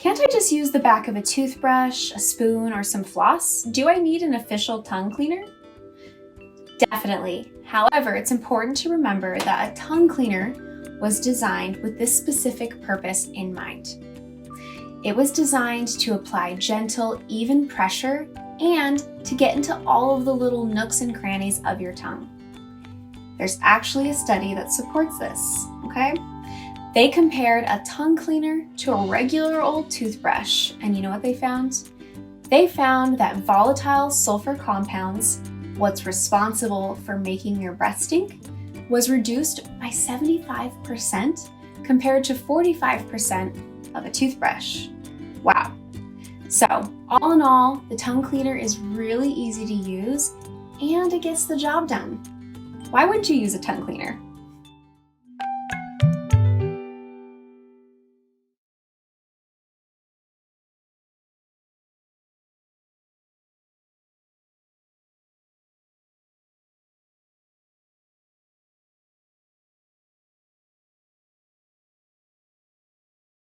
Can't I just use the back of a toothbrush, a spoon, or some floss? Do I need an official tongue cleaner? Definitely. However, it's important to remember that a tongue cleaner was designed with this specific purpose in mind. It was designed to apply gentle, even pressure and to get into all of the little nooks and crannies of your tongue. There's actually a study that supports this, okay? They compared a tongue cleaner to a regular old toothbrush, and you know what they found? They found that volatile sulfur compounds, what's responsible for making your breath stink, was reduced by 75% compared to 45% of a toothbrush. Wow. So, all in all, the tongue cleaner is really easy to use and it gets the job done. Why wouldn't you use a tongue cleaner?